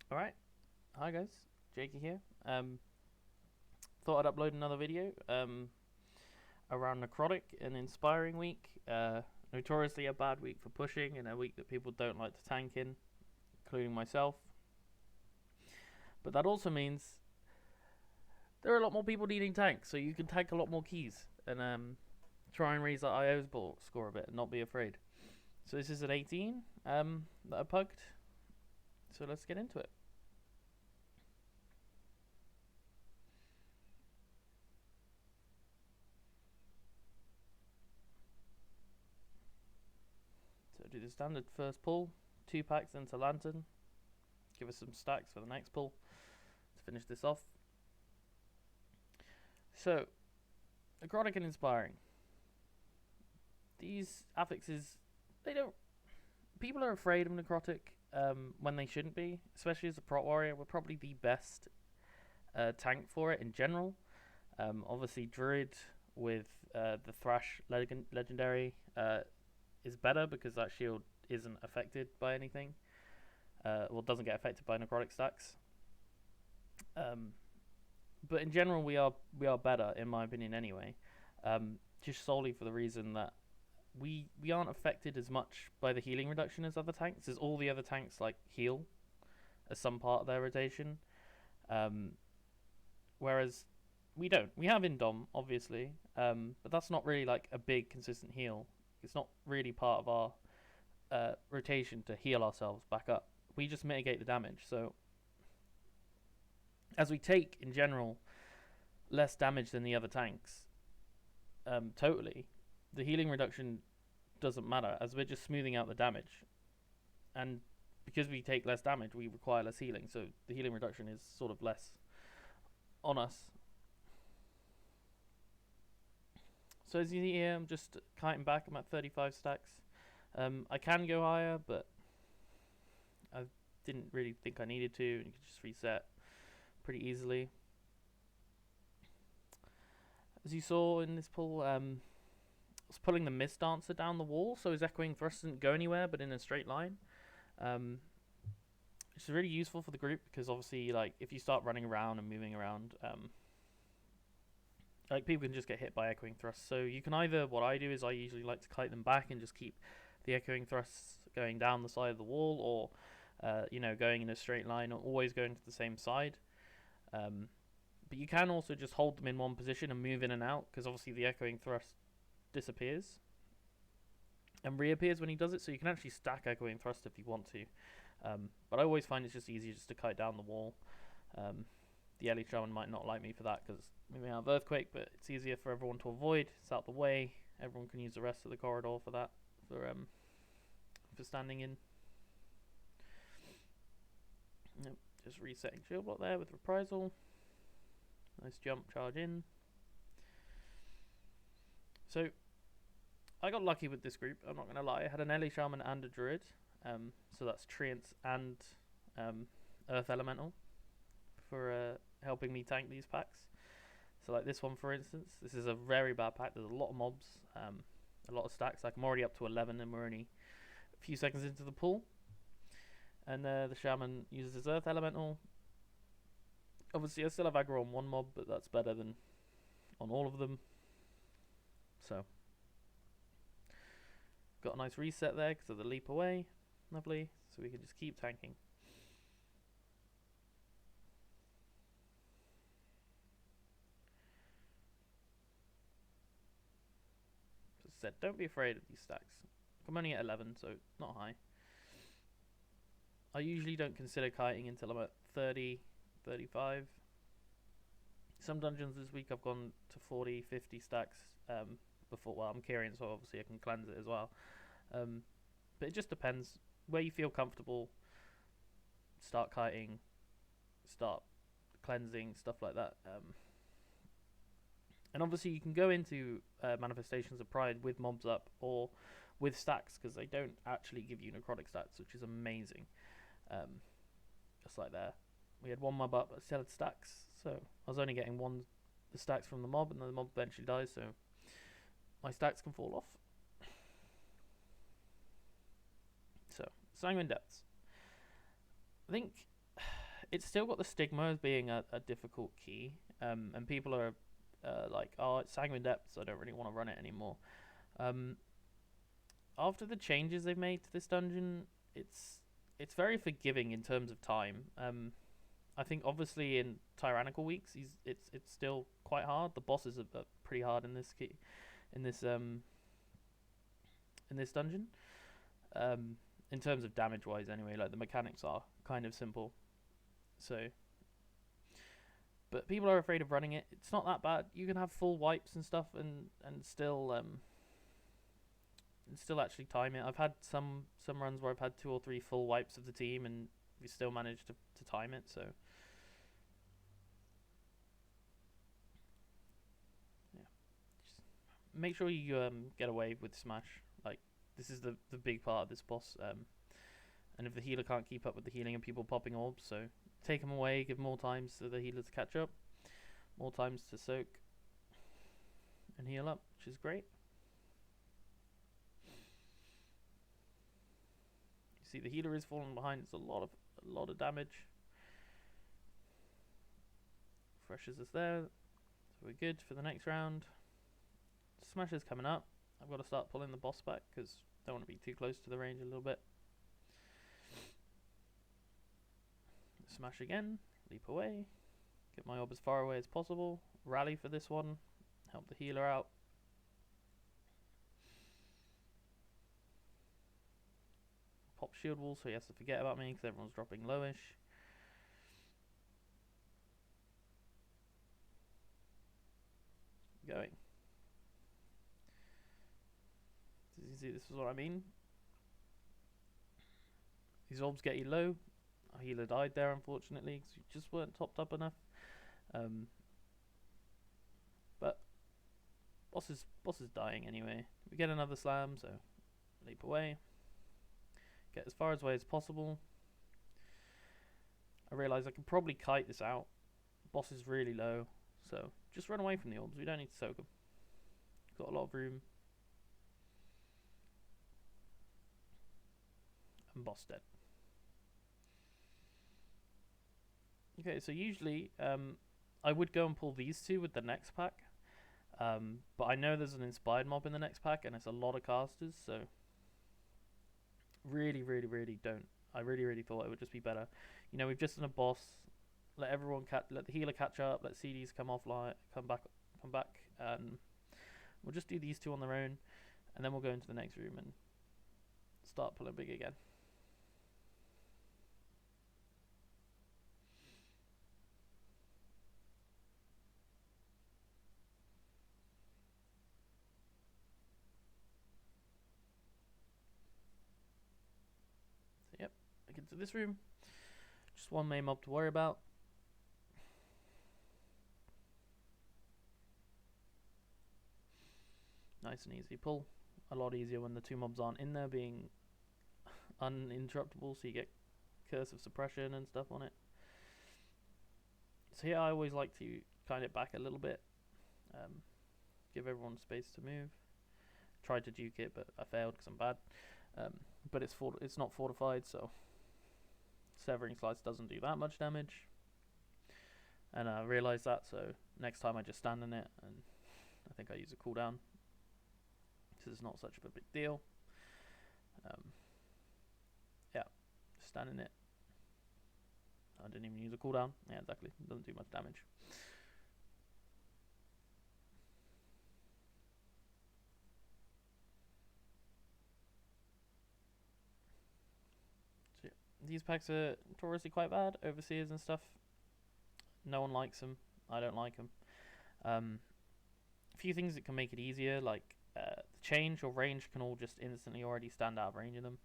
Alright, hi guys, Jakey here. Thought I'd upload another video around Necrotic, an inspiring week. Notoriously a bad week for pushing, and a week that people don't like to tank in, including myself. But that also means there are a lot more people needing tanks, so you can tank a lot more keys and try and raise that IO's score a bit and not be afraid. So this is an 18 that I pugged, so let's get into it. So do the standard first pull, 2 packs into Lantern, give us some stacks for the next pull to finish this off. So, Necrotic and Inspiring. These affixes, people are afraid of Necrotic when they shouldn't be, especially as a Prot warrior. We're probably the best tank for it in general. Obviously Druid with the Thrash legendary is better because that shield isn't affected by anything. Well, doesn't get affected by necrotic stacks. But in general, we are better, in my opinion, anyway. Just solely for the reason that we aren't affected as much by the healing reduction as other tanks, as all the other tanks like heal as some part of their rotation. Whereas we don't. We have Indom, obviously, but that's not really like a big consistent heal. It's not really part of our rotation to heal ourselves back up. We just mitigate the damage. So as we take, in general, less damage than the other tanks, totally, the healing reduction doesn't matter, as we're just smoothing out the damage. And because we take less damage, we require less healing. So the healing reduction is sort of less on us. So as you see here, I'm just kiting back. I'm at 35 stacks. I can go higher, but I didn't really think I needed to. And you can just reset pretty easily. As you saw in this pull, I was pulling the Mist Dancer down the wall, so his Echoing Thrust didn't go anywhere, but in a straight line. It's really useful for the group because obviously, like, if you start running around and moving around, like, people can just get hit by Echoing Thrusts. So you can either, what I do is I usually like to kite them back and just keep the Echoing Thrusts going down the side of the wall, or going in a straight line, or always going to the same side. But you can also just hold them in one position and move in and out, because obviously the Echoing Thrust disappears and reappears when he does it, so you can actually stack Echoing Thrust if you want to. But I always find it's just easier just to kite down the wall. The Ellie Shaman might not like me for that because we may have Earthquake, but it's easier for everyone to avoid. It's out the way. Everyone can use the rest of the corridor for that, for standing in. Yep, just resetting shield block there with Reprisal. Nice jump, charge in. So I got lucky with this group, I'm not going to lie. I had an Ellie Shaman and a Druid. So that's Treants and Earth Elemental for helping me tank these packs. So like this one, for instance, this is a very bad pack. There's a lot of mobs, a lot of stacks. Like, I'm already up to 11 and we're only a few seconds into the pull. And the Shaman uses his Earth Elemental. Obviously I still have aggro on one mob, but that's better than on all of them. So got a nice reset there because of the leap away. Lovely. So we can just keep tanking. As I said, don't be afraid of these stacks. I'm only at 11, so not high. I usually don't consider kiting until I'm at 30, 35. Some dungeons this week I've gone to 40, 50 stacks before. Well, I'm Kyrian, so obviously I can cleanse it as well. But it just depends where you feel comfortable. Start kiting, start cleansing, stuff like that. And obviously you can go into Manifestations of Pride with mobs up or with stacks, because they don't actually give you necrotic stats, which is amazing. Just like there, we had one mob up but still had stacks, so I was only getting the stacks from the mob, and then the mob eventually dies, so my stacks can fall off. So Sanguine Depths, I think It's still got the stigma of being a difficult key, and people are like, oh, it's Sanguine Depth, so I don't really want to run it anymore. After the changes they've made to this dungeon, it's very forgiving in terms of time. I think obviously in tyrannical weeks, it's still quite hard. The bosses are pretty hard in this key, in this dungeon. In terms of damage wise, anyway, like the mechanics are kind of simple. So, but people are afraid of running it. It's not that bad. You can have full wipes and stuff, and still actually time it. I've had some runs where I've had 2 or 3 full wipes of the team, and we still managed to time it. So yeah, just make sure you get away with smash. Like, this is the big part of this boss. And if the healer can't keep up with the healing and people popping orbs, so take them away, give more times so the healers catch up, more times to soak and heal up, which is great. You see the healer is falling behind. It's a lot of damage. Freshers is there, so we're good for the next round. Smash is coming up. I've got to start pulling the boss back because I don't want to be too close to the range a little bit. Smash again, leap away, get my orb as far away as possible, rally for this one, help the healer out. Pop shield wall so he has to forget about me because everyone's dropping lowish. Going. You see, this is what I mean. These orbs get you low. Our healer died there, unfortunately, because we just weren't topped up enough. But boss is dying anyway. We get another slam, so leap away. Get as far away as possible. I realise I can probably kite this out. Boss is really low, so just run away from the orbs. We don't need to soak them. Got a lot of room. And boss dead. Okay, so usually I would go and pull these 2 with the next pack, but I know there's an inspired mob in the next pack and it's a lot of casters, so really don't. I really thought it would just be better. You know, we've just done a boss. Let everyone let the healer catch up. Let CDs come back, and we'll just do these 2 on their own, and then we'll go into the next room and start pulling big again. Into this room, just 1 main mob to worry about. Nice and easy pull. A lot easier when the 2 mobs aren't in there being uninterruptible, so you get curse of suppression and stuff on it. So here I always like to kind it back a little bit, give everyone space to move. Tried to duke it, but I failed because I'm bad. But it's not fortified, so Severing Slice doesn't do that much damage, and I realised that, so next time I just stand in it, and I think I use a cooldown, so it's not such a big deal. Yeah, just stand in it. I didn't even use a cooldown. Yeah, exactly. It doesn't do much damage. These packs are notoriously quite bad. Overseers and stuff. No one likes them. I don't like them. A few things that can make it easier, like the change or range can all just instantly already stand out of range of them,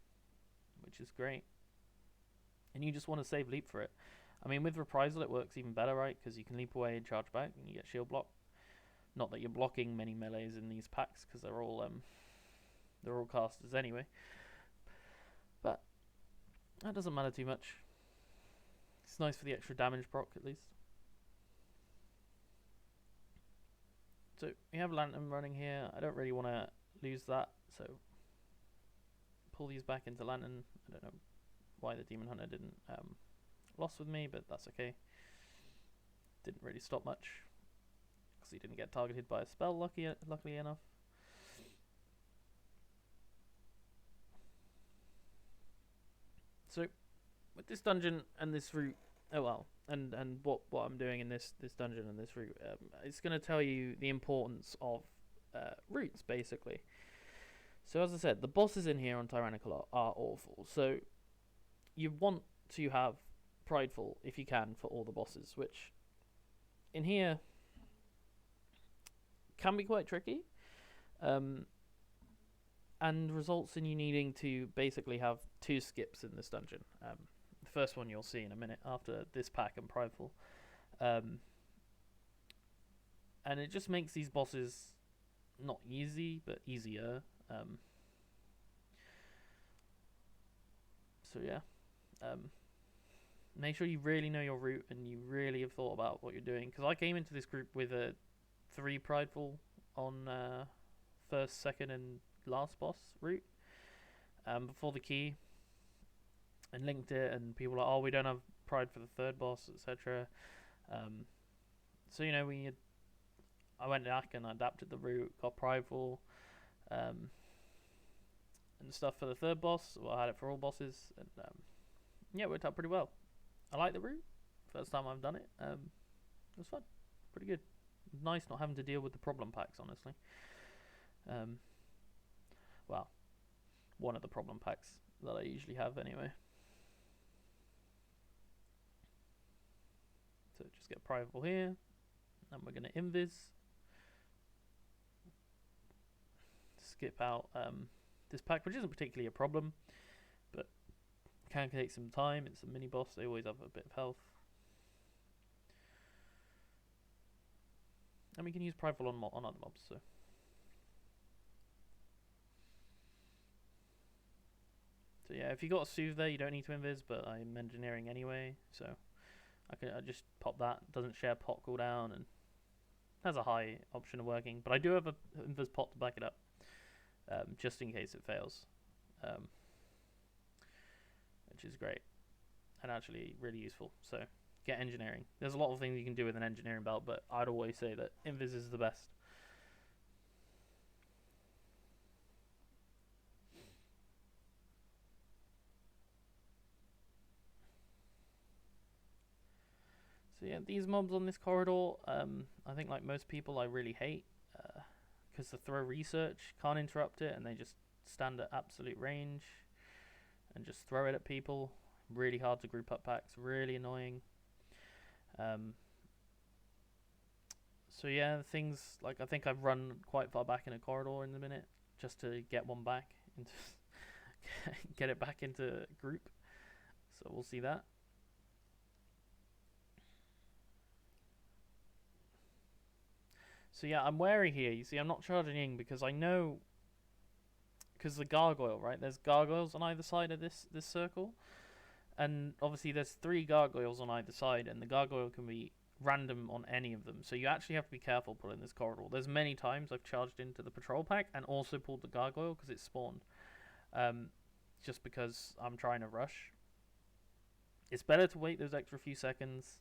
which is great. And you just want to save leap for it. I mean, with Reprisal it works even better, right? Because you can leap away and charge back, and you get shield block. Not that you're blocking many melees in these packs, because they're all casters anyway. But that doesn't matter too much. It's nice for the extra damage proc at least. So we have Lantern running here. I don't really want to lose that, so pull these back into Lantern. I don't know why the Demon Hunter didn't lost with me, but that's okay. Didn't really stop much because he didn't get targeted by a spell, luckily enough. So with this dungeon and this route, and what I'm doing in this dungeon and this route, it's going to tell you the importance of routes, basically. So as I said, the bosses in here on Tyrannical are awful. So you want to have Prideful if you can for all the bosses, which in here can be quite tricky, and results in you needing to basically have 2 skips in this dungeon. The first one you'll see in a minute after this pack and Prideful, and it just makes these bosses not easy but easier. So yeah, make sure you really know your route and you really have thought about what you're doing, because I came into this group with a 3 Prideful on first, second and last boss route before the key, and linked it, and people were like, oh, we don't have Pride for the 3rd boss, etc. So you know, I went back and I adapted the route, got Prideful and stuff for the 3rd boss. Well, I had it for all bosses, and yeah, it worked out pretty well. I like the route. First time I've done it. It was fun. Pretty good. Nice not having to deal with the problem packs, honestly. Well, one of the problem packs that I usually have anyway. So just get Prideful here, and we're going to invis. Skip out this pack, which isn't particularly a problem, but can take some time. It's a mini boss, they always have a bit of health. And we can use Prideful on other mobs, so. So yeah, if you got a Soothe there, you don't need to invis, but I'm engineering anyway, so I just pop that. Doesn't share pot cooldown and has a high option of working, but I do have a invis pot to back it up, just in case it fails, which is great and actually really useful. So get engineering. There's a lot of things you can do with an engineering belt, but I'd always say that invis is the best. So yeah, these mobs on this corridor, I think like most people, I really hate, because the throw research can't interrupt it, and they just stand at absolute range and just throw it at people. Really hard to group up packs, really annoying. So yeah, things like, I think I've run quite far back in a corridor in a minute just to get one back into get it back into group. So we'll see that. So yeah, I'm wary here. You see, I'm not charging in because I know, because the gargoyle, right? There's gargoyles on either side of this circle, and obviously there's 3 gargoyles on either side, and the gargoyle can be random on any of them. So you actually have to be careful pulling this corridor. There's many times I've charged into the patrol pack and also pulled the gargoyle because it spawned, just because I'm trying to rush. It's better to wait those extra few seconds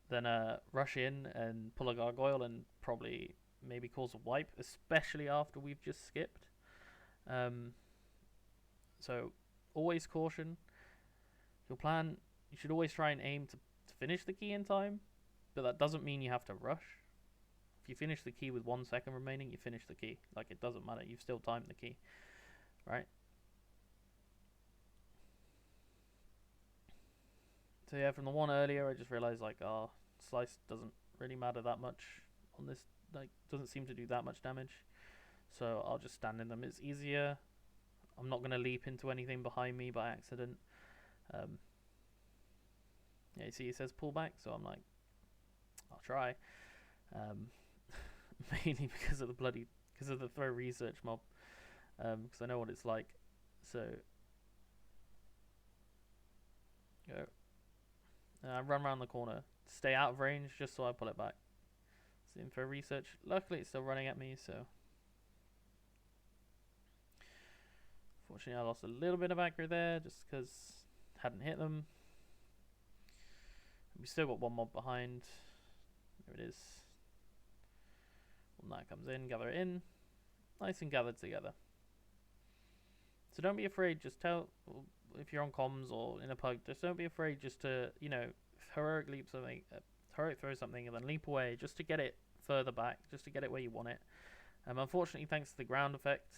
than rush in and pull a gargoyle and probably maybe cause a wipe, especially after we've just skipped. So always caution. Your plan, you should always try and aim to finish the key in time, but that doesn't mean you have to rush. If you finish the key with 1 second remaining, you finish the key. Like, it doesn't matter, you've still timed the key, right? So yeah, from the one earlier, I just realized, like, slice doesn't really matter that much on this, like, doesn't seem to do that much damage. So I'll just stand in them, it's easier. I'm not going to leap into anything behind me by accident. Yeah, you see it says pull back, so I'm like, I'll try. Mainly because of the throw research mob, because I know what it's like. So go. I run around the corner, stay out of range, just so I pull it back. See him throw research. Luckily, it's still running at me, so. Fortunately, I lost a little bit of aggro there, just because I hadn't hit them. We still got one mob behind. There it is. When that comes in, gather it in. Nice and gathered together. So don't be afraid, just tell, if you're on comms or in a pug, just don't be afraid just to, you know, heroic leap something, heroic throw something and then leap away just to get it further back, just to get it where you want it. Unfortunately, thanks to the ground effect,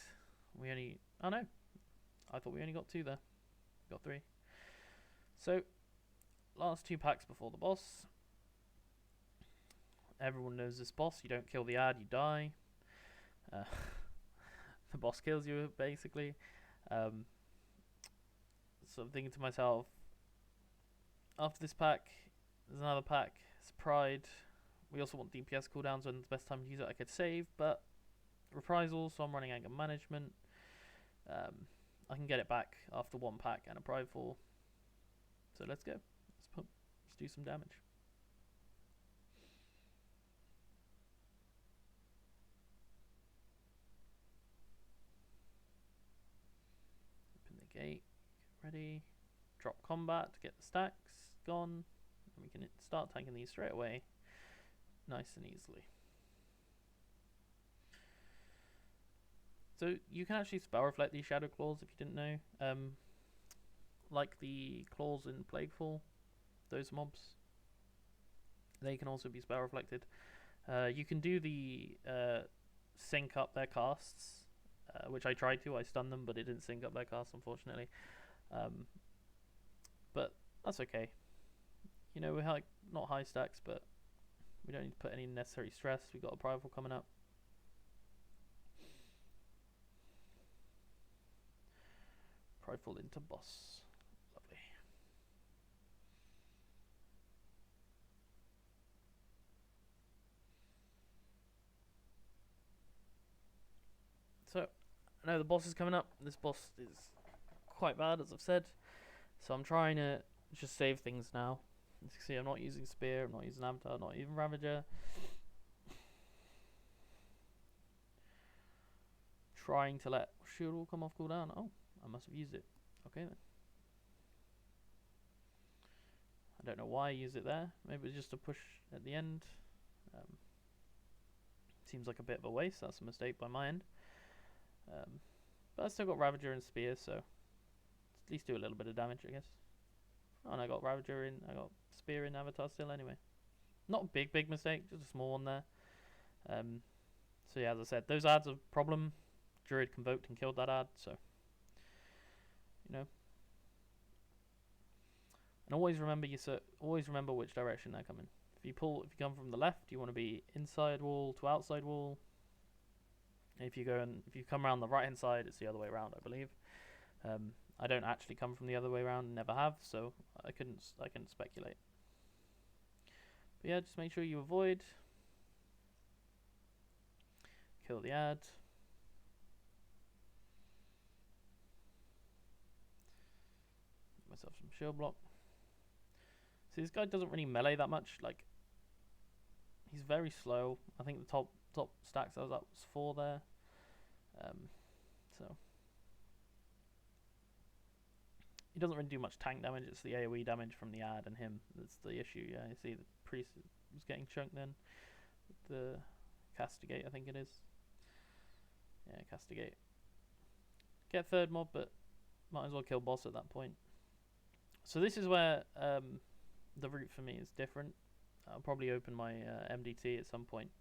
we only, oh no, I thought we only got 2 there. We got 3. So, last 2 packs before the boss. Everyone knows this boss, you don't kill the ad, you die. The boss kills you, basically. So I'm thinking to myself, after this pack, there's another pack, it's Pride. We also want DPS cooldowns, and the best time to use it I could save, but reprisals, so I'm running anger management. I can get it back after 1 pack and a Prideful. So let's go. Let's do some damage. Open the gate, get ready, drop combat to get the stacks gone, and we can start tanking these straight away, nice and easily. So you can actually spell reflect these shadow claws if you didn't know. Like the claws in Plaguefall, those mobs, they can also be spell reflected. You can do the sync up their casts, which I tried to. I stunned them, but it didn't sync up their casts, unfortunately. But that's okay. You know, we're like not high stacks, but we don't need to put any necessary stress. We've got a Prideful coming up. Prideful into boss. Lovely. So, I know the boss is coming up. This boss is quite bad, as I've said. So I'm trying to just save things now. As you can see, I'm not using Spear, I'm not using Avatar, not even Ravager. Trying to let shield all come off cooldown. Oh, I must have used it. Okay then. I don't know why I used it there. Maybe it's just a push at the end. Seems like a bit of a waste. That's a mistake by my end. But I still got Ravager and Spear, so at least do a little bit of damage, I guess. Oh, and I got Ravager in, I got Spear in Avatar still anyway. Not a big mistake, just a small one there. So yeah, as I said, those ads are a problem. Druid convoked and killed that ad, so you know. And always remember which direction they're coming. If you come from the left, you want to be inside wall to outside wall. And if you come around the right hand side, it's the other way around, I believe. I don't actually come from the other way around, never have, so I couldn't speculate. But yeah, just make sure you avoid. Kill the ad. Get myself some shield block. See, this guy doesn't really melee that much. Like, he's very slow. I think the top stacks I was at was 4 there. So he doesn't really do much tank damage. It's the AoE damage from the ad and him that's the issue. Yeah, you see the priest was getting chunked then with the castigate, I think it is. Yeah, castigate. Get 3rd mob, but might as well kill boss at that point. So this is where the route for me is different. I'll probably open my MDT at some point,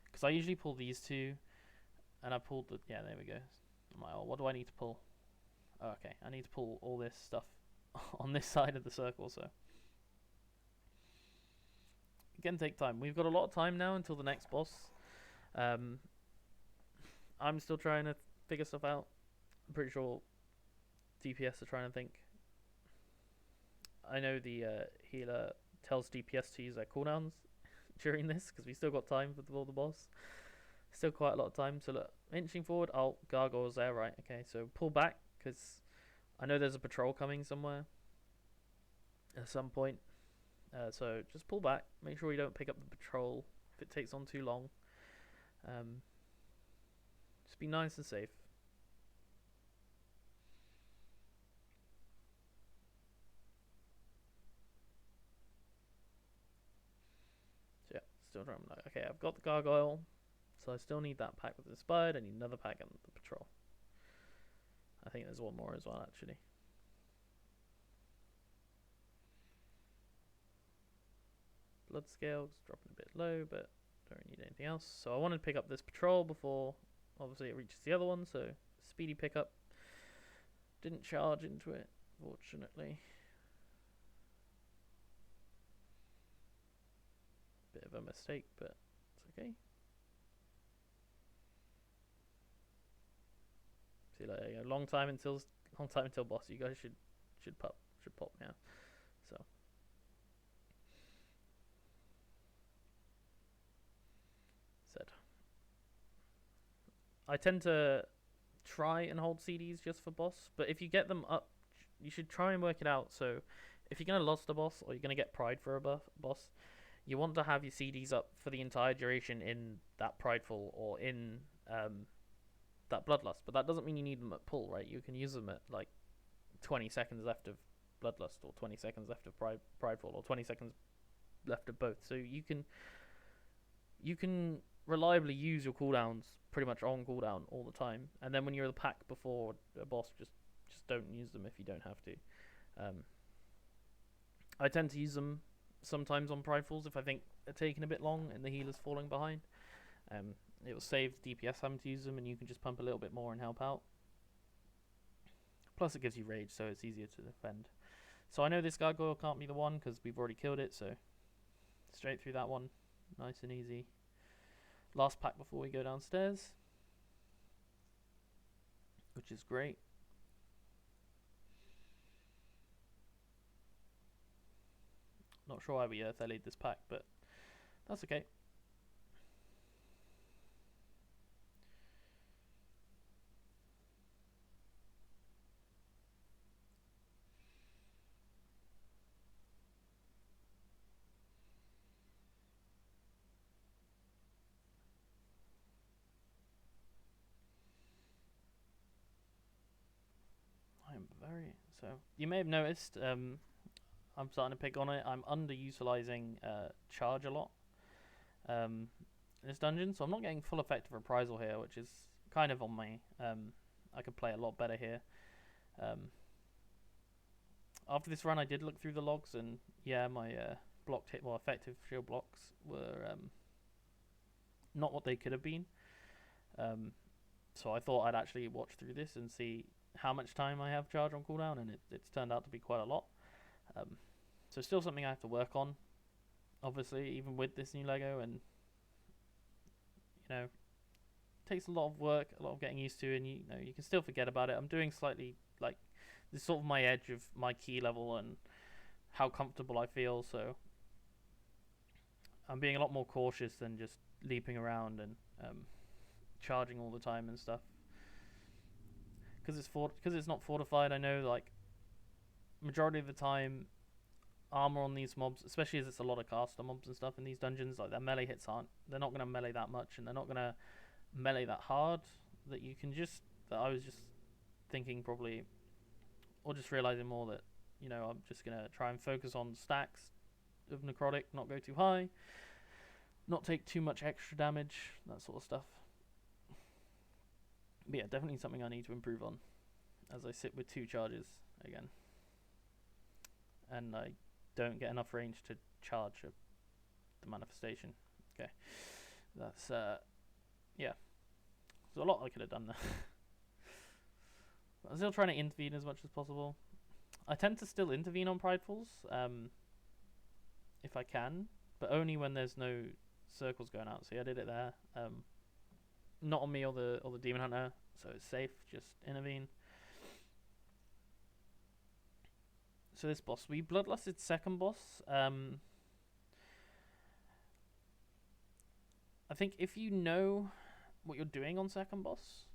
because I usually pull these 2, and I pulled the, yeah, there we go. I'm like, oh, what do I need to pull? Oh, okay, I need to pull all this stuff on this side of the circle, so it can take time. We've got a lot of time now until the next boss. I'm still trying to figure stuff out. I'm pretty sure DPS are trying to think. I know the healer tells DPS to use their cooldowns during this, because we still got time before the boss. Still quite a lot of time. So look, inching forward. Oh, gargoyles there, right? Okay, so pull back, because I know there's a patrol coming somewhere at some point. So just pull back. Make sure you don't pick up the patrol if it takes on too long. Just be nice and safe. still trying. Like, okay, I've got the gargoyle, so I still need that pack with the inspired. I need another pack and the patrol. I think there's one more as well, actually. Blood scales dropping a bit low, but don't need anything else. So I wanted to pick up this patrol before, obviously, it reaches the other one. So speedy pickup. Didn't charge into it, fortunately. Bit of a mistake, but it's okay. See, like, you know, long time until boss. You guys should pop now. So said, I tend to try and hold CDs just for boss, but if you get them up, you should try and work it out. So if you're gonna lost a boss or you're gonna get pride for a boss, you want to have your CDs up for the entire duration in that prideful or in that bloodlust. But that doesn't mean you need them at pull, right? You can use them at like 20 seconds left of bloodlust, or 20 seconds left of prideful, or 20 seconds left of both. So you can reliably use your cooldowns pretty much on cooldown all the time. And then when you're the pack before a boss, just don't use them if you don't have to. I tend to use them sometimes on pridefuls if I think they're taking a bit long and the healer's falling behind. It will save DPS having to use them, and you can just pump a little bit more and help out. Plus it gives you rage, so it's easier to defend. So I know this gargoyle can't be the one because we've already killed it, so straight through that one, nice and easy. Last pack before we go downstairs, which is great. Not sure why we Earth LA'd this pack, but that's okay. So you may have noticed I'm starting to pick on it. I'm underutilizing charge a lot in this dungeon, so I'm not getting full effect of reprisal here, which is kind of on me. I could play a lot better here. After this run, I did look through the logs, and yeah, my blocked hit, well, effective shield blocks were not what they could have been. So I thought I'd actually watch through this and see how much time I have charge on cooldown, and it's turned out to be quite a lot. So still something I have to work on, obviously, even with this new Lego, and you know, it takes a lot of work, a lot of getting used to, and you know, you can still forget about it. I'm doing slightly, like, this is sort of my edge of my key level and how comfortable I feel, so I'm being a lot more cautious than just leaping around and charging all the time and stuff. Because it's not fortified, I know, like, majority of the time, armor on these mobs, especially as it's a lot of caster mobs and stuff in these dungeons, like, their melee hits they're not going to melee that much, and they're not going to melee that hard, that I was just thinking probably, or just realizing more that, you know, I'm just going to try and focus on stacks of Necrotic, not go too high, not take too much extra damage, that sort of stuff. But yeah, definitely something I need to improve on as I sit with 2 charges again. And I don't get enough range to charge the manifestation. Okay. That's, yeah. There's a lot I could have done there. I'm still trying to intervene as much as possible. I tend to still intervene on pridefuls, if I can, but only when there's no circles going out. See, I did it there. Not on me or the demon hunter, so it's safe. Just intervene. So this boss, we bloodlusted second boss. I think if you know what you're doing on second boss,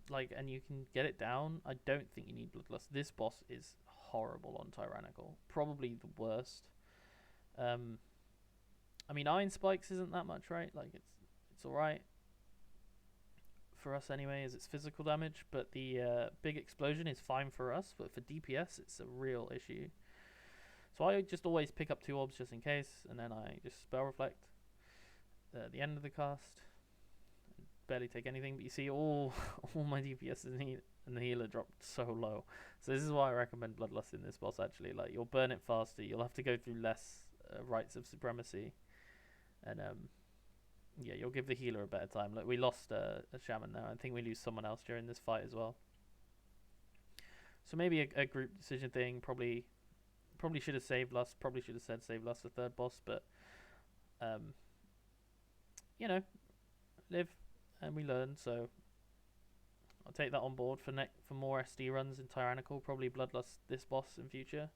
like, and you can get it down, I don't think you need bloodlust. This boss is horrible on tyrannical, probably the worst. I mean, iron spikes isn't that much, right? Like, it's all right for us anyway, as it's physical damage, but the big explosion is fine for us, but for DPS it's a real issue. So I just always pick up 2 orbs just in case, and then I just spell reflect. the end of the cast. Barely take anything, but you see all all my DPS and the healer dropped so low. So this is why I recommend Bloodlust in this boss. Actually, like, you'll burn it faster. You'll have to go through less rites of supremacy, and yeah, you'll give the healer a better time. Like, we lost a shaman there. I think we lose someone else during this fight as well. So maybe a group decision thing. Probably should have saved Lust. Probably should have said save Lust the third boss, but you know, live and we learn. So I'll take that on board for more SD runs in Tyrannical. Probably Bloodlust this boss in future.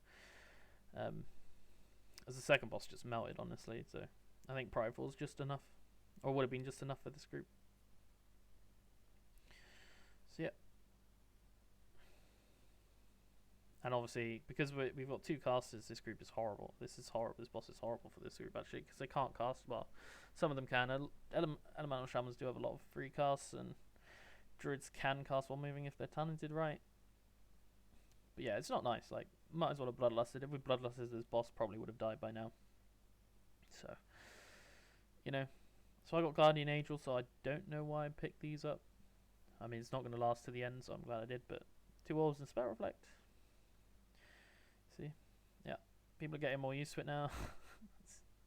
As the second boss just melted, honestly. So I think Prideful's just enough, or would have been just enough for this group. So yeah. And obviously, because we've got 2 casters, this group is horrible. This is horrible. This boss is horrible for this group, actually, because they can't cast. Well, some of them can. Elemental Shamans do have a lot of free casts, and Druids can cast while moving if they're talented right. But yeah, it's not nice. Like, might as well have Bloodlusted. If we Bloodlusted, this boss probably would have died by now. So, you know. So I got Guardian Angel, so I don't know why I picked these up. I mean, it's not going to last to the end, so I'm glad I did. But 2 Orbs and Spell Reflect. See? Yeah. People are getting more used to it now.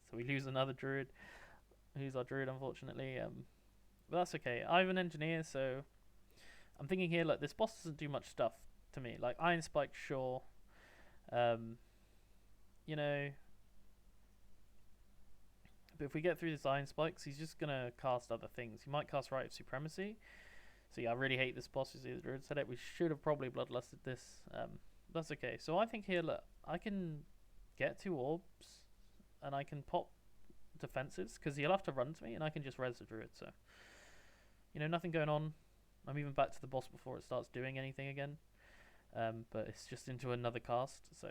So we lose another Druid. Who's our Druid, unfortunately. But that's okay. I have an Engineer, so I'm thinking here, like, this boss doesn't do much stuff to me. Like, Iron Spike, sure. You know. But if we get through this Iron Spikes, he's just going to cast other things. He might cast Rite of Supremacy. So yeah, I really hate this boss. You see the Druid said it. We should have probably Bloodlusted this. That's okay. So I think here, look, I can get 2 Orbs, and I can pop defensives, because he'll have to run to me, and I can just res the Druid. So, you know, nothing going on. I'm even back to the boss before it starts doing anything again. But it's just into another cast, so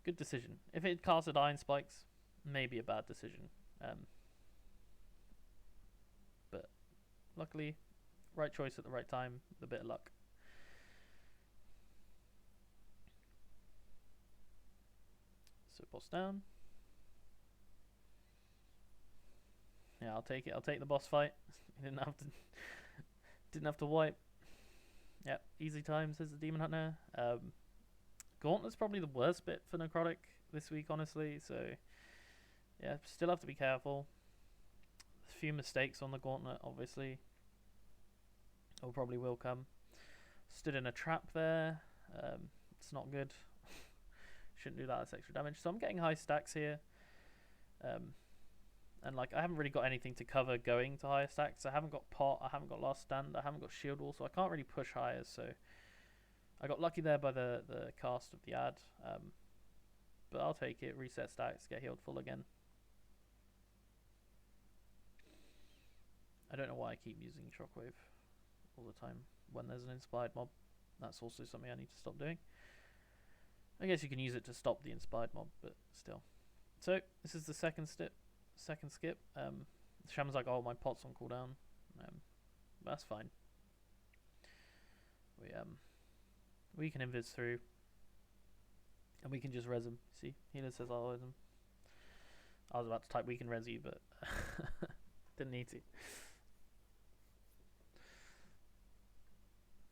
good decision. If it casted Iron Spikes, maybe a bad decision. But luckily, right choice at the right time, with a bit of luck. So boss down. Yeah, I'll take it. I'll take the boss fight. Didn't have to wipe. Yep, easy time, says the Demon Hunter. Gauntlet's probably the worst bit for Necrotic this week, honestly. So yeah, still have to be careful. A few mistakes on the Gauntlet, obviously. Or probably will come. Stood in a trap there. It's not good. Shouldn't do that, that's extra damage. So I'm getting high stacks here. And like, I haven't really got anything to cover going to higher stacks. I haven't got Pot, I haven't got Last Stand, I haven't got Shield Wall, so I can't really push higher. So I got lucky there by the cast of the ad. But I'll take it, reset stacks, get healed full again. I don't know why I keep using Shockwave all the time when there's an inspired mob. That's also something I need to stop doing. I guess you can use it to stop the inspired mob, but still. So this is the second skip. The Shaman's like, oh, my pot's on cooldown. That's fine. We can invis through, and we can just res him. See, healer says I'll res him. I was about to type we can res you, but didn't need to.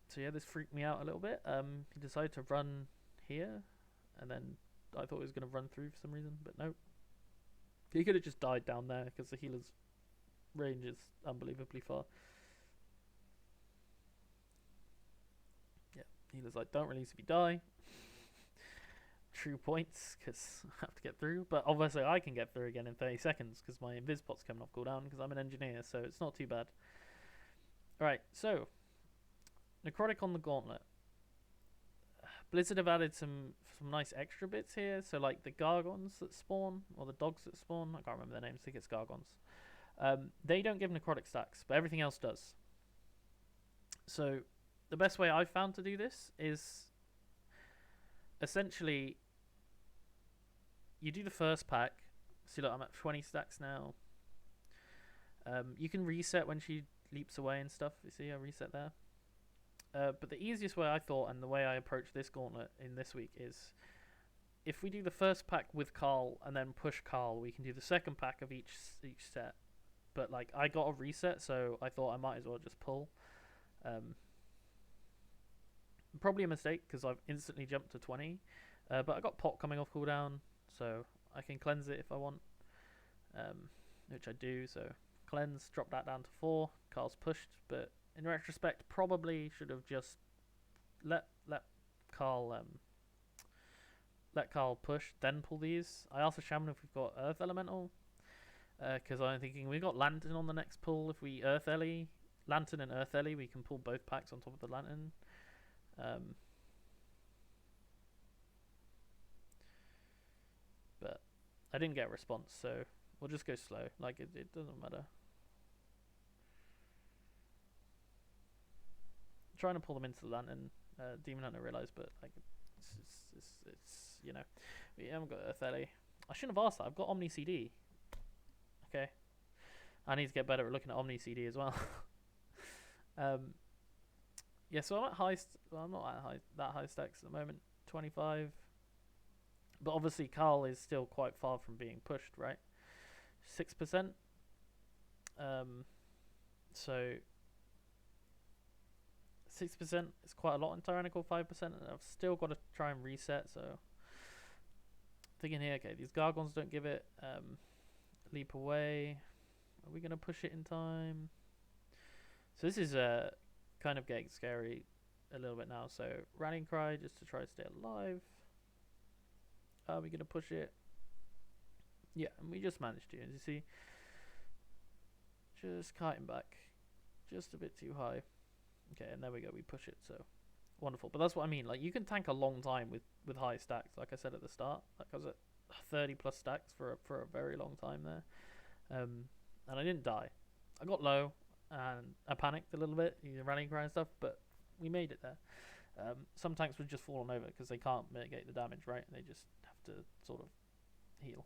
So yeah, this freaked me out a little bit. He decided to run here, and then I thought he was going to run through for some reason, but no. He could have just died down there, because the healer's range is unbelievably far. Yeah, healer's like, don't release if you die. True points, because I have to get through. But obviously I can get through again in 30 seconds, because my invis pot's coming off cooldown, because I'm an engineer, so it's not too bad. Alright, so Necrotic on the Gauntlet. Blizzard have added some nice extra bits here. So like the Gargons that spawn, or the dogs that spawn, I can't remember their names, I think it's Gargons. They don't give Necrotic stacks, but everything else does. So the best way I've found to do this is essentially you do the first pack. See, look, I'm at 20 stacks now. You can reset when she leaps away and stuff. You see, I reset there. But the easiest way I thought, and the way I approach this Gauntlet in this week, is if we do the first pack with Carl and then push Carl, we can do the second pack of each set. But like I got a reset, so I thought I might as well just pull. Probably a mistake because I've instantly jumped to 20. But I got pot coming off cooldown, so I can cleanse it if I want, which I do. So cleanse, drop that down to 4. Carl's pushed, but in retrospect, probably should have just let Carl push, then pull these. I asked the Shaman if we've got Earth Elemental, because I'm thinking we've got Lantern on the next pull. If we Earth Ellie, Lantern and Earth Ellie, we can pull both packs on top of the Lantern. But I didn't get a response, so we'll just go slow. Like it doesn't matter. I'm trying to pull them into the Lantern. Demon Hunter realised, but like it's you know, we haven't got Earth Ellie. I shouldn't have asked that. I've got Omni CD. Okay, I need to get better at looking at Omni CD as well. Yeah, so I'm at high. Well, I'm not at that high stacks at the moment. 25. But obviously, Carl is still quite far from being pushed, right? 6%. So 6% is quite a lot in Tyrannical. 5%, and I've still got to try and reset. So thinking here, okay, these Gargons don't give it. Leap away. Are we gonna push it in time? So this is kind of getting scary a little bit now. So Rallying Cry just to try to stay alive. Are we gonna push it? Yeah, and we just managed to. As you see, just kiting back, just a bit too high. Okay, and there we go. We push it. So wonderful. But that's what I mean. Like you can tank a long time with high stacks. Like I said at the start, like I was at 30 plus stacks for a very long time there. And I didn't die. I got low and I panicked a little bit, Rallying Cry and stuff, but we made it there. Some tanks would just fallen over because they can't mitigate the damage, right? They just have to sort of heal.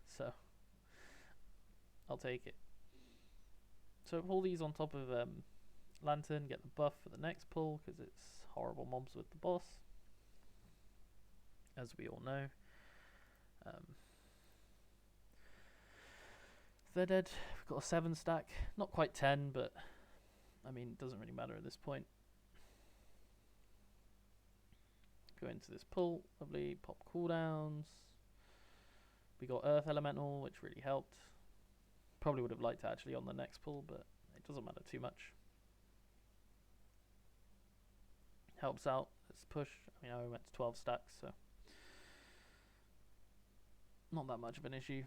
So I'll take it. So pull these on top of Lantern, get the buff for the next pull because it's horrible mobs with the boss, as we all know. They're dead. We've got a 7 stack. Not quite 10, but I mean, it doesn't really matter at this point. Go into this pull. Lovely. Pop cooldowns. We got Earth Elemental, which really helped. Probably would have liked it actually on the next pull, but it doesn't matter too much. Helps out. Let's push. I mean, I went to 12 stacks, so not that much of an issue.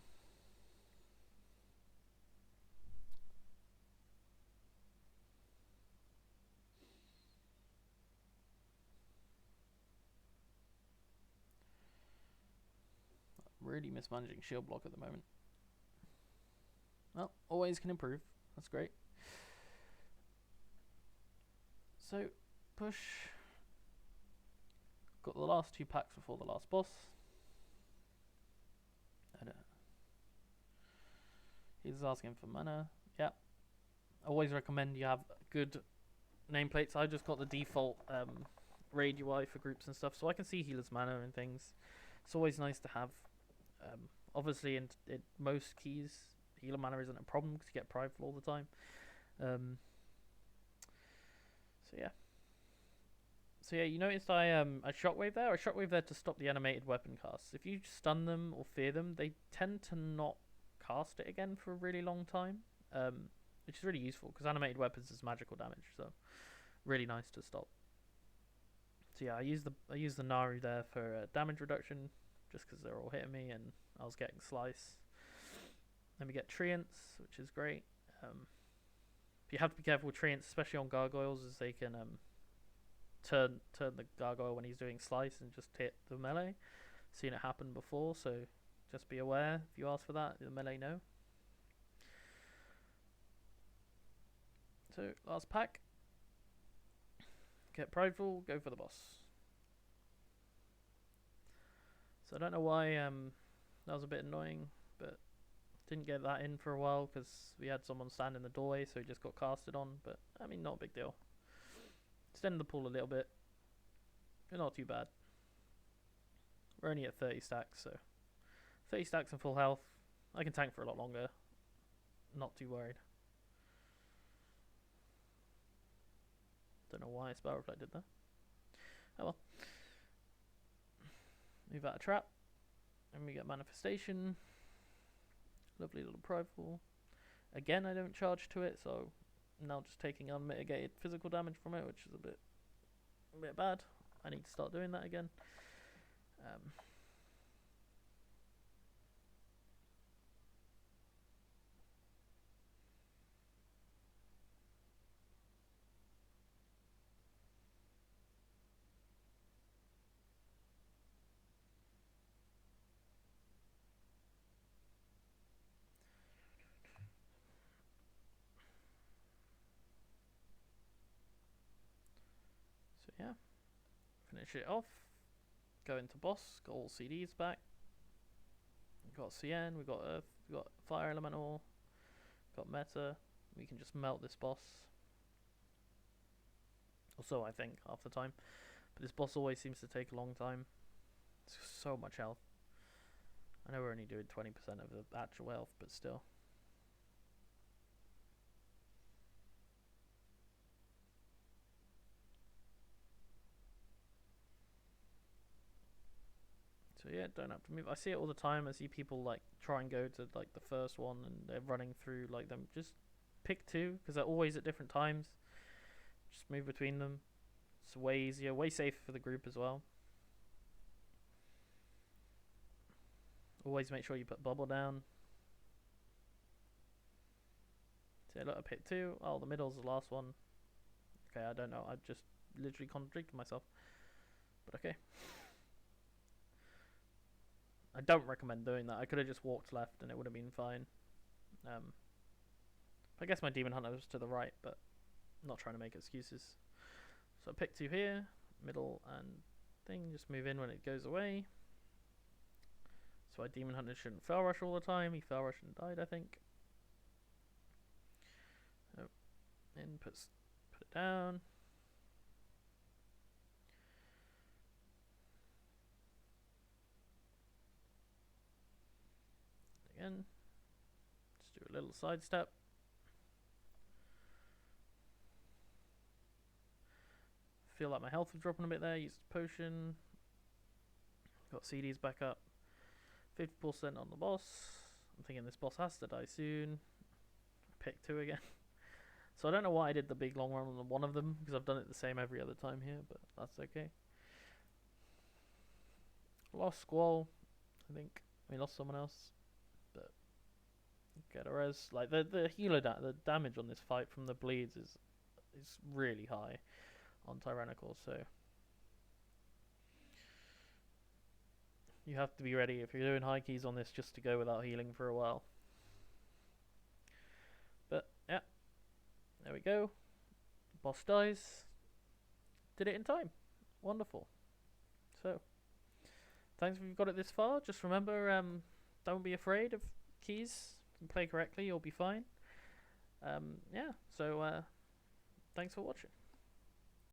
Really mismanaging shield block at the moment. Well, always can improve. That's great. So, push. Got the last 2 packs before the last boss. He's asking for mana. Yeah. Always recommend you have good nameplates. I just got the default raid UI for groups and stuff, so I can see healers' mana and things. It's always nice to have. Obviously, in most keys, healer mana isn't a problem because you get prideful all the time. So yeah, you noticed I shockwave there. I shockwave there to stop the animated weapon casts. If you stun them or fear them, they tend to not cast it again for a really long time, which is really useful because animated weapons is magical damage, so really nice to stop. So yeah, I use the Naru there for damage reduction, just because they're all hitting me and I was getting slice. Then we get Treants, which is great. You have to be careful with Treants, especially on gargoyles, as they can turn the gargoyle when he's doing slice and just hit the melee. Seen it happen before, so just be aware if you ask for that, the melee no. So last pack. Get prideful, go for the boss. So I don't know why that was a bit annoying, but didn't get that in for a while because we had someone stand in the doorway, so he just got casted on. But I mean, not a big deal. Extend the pool a little bit, but not too bad. We're only at 30 stacks, so 30 stacks and full health. I can tank for a lot longer. Not too worried. Don't know why Spell Reflect did that. Oh well. Move out a trap. And we get Manifestation. Lovely little prideful. Again, I don't charge to it, so I'm now just taking unmitigated physical damage from it, which is a bit bad. I need to start doing that again. So yeah, finish it off. Go into boss. Got all CDs back. We've got CN. We've got Earth. We've got Fire Elemental. Got Meta. We can just melt this boss. Or so I think half the time. But this boss always seems to take a long time. It's so much health. I know we're only doing 20% of the actual health, but still. So yeah, don't have to move. I see it all the time. I see people like try and go to like the first one and they're running through like them. Just pick two because they're always at different times. Just move between them. It's way easier, way safer for the group as well. Always make sure you put bubble down. So look, I picked two. Oh, the middle's the last one. Okay, I don't know. I just literally contradicted myself. But okay. I don't recommend doing that. I could have just walked left and it would have been fine. I guess my Demon Hunter was to the right, but I'm not trying to make excuses. So I pick two here, middle and thing. Just move in when it goes away. So my Demon Hunter shouldn't Fell Rush all the time. He Fell Rushed and died, I think. Oh, in, put it down. Again. Just do a little sidestep. Feel like my health is dropping a bit there. Used a potion. Got CDs back up. 50% on the boss. I'm thinking this boss has to die soon. Pick two again. So I don't know why I did the big long run on one of them, because I've done it the same every other time here, but that's okay. Lost Squall, I think. We lost someone else, but get a res. Like the healer, the damage on this fight from the bleeds is really high on Tyrannical, so you have to be ready if you're doing high keys on this just to go without healing for a while. But yeah, there we go. Boss dies. Did it in time. Wonderful. So thanks if you've got it this far. Just remember, don't be afraid of keys. You can play correctly, you'll be fine. Yeah, so thanks for watching.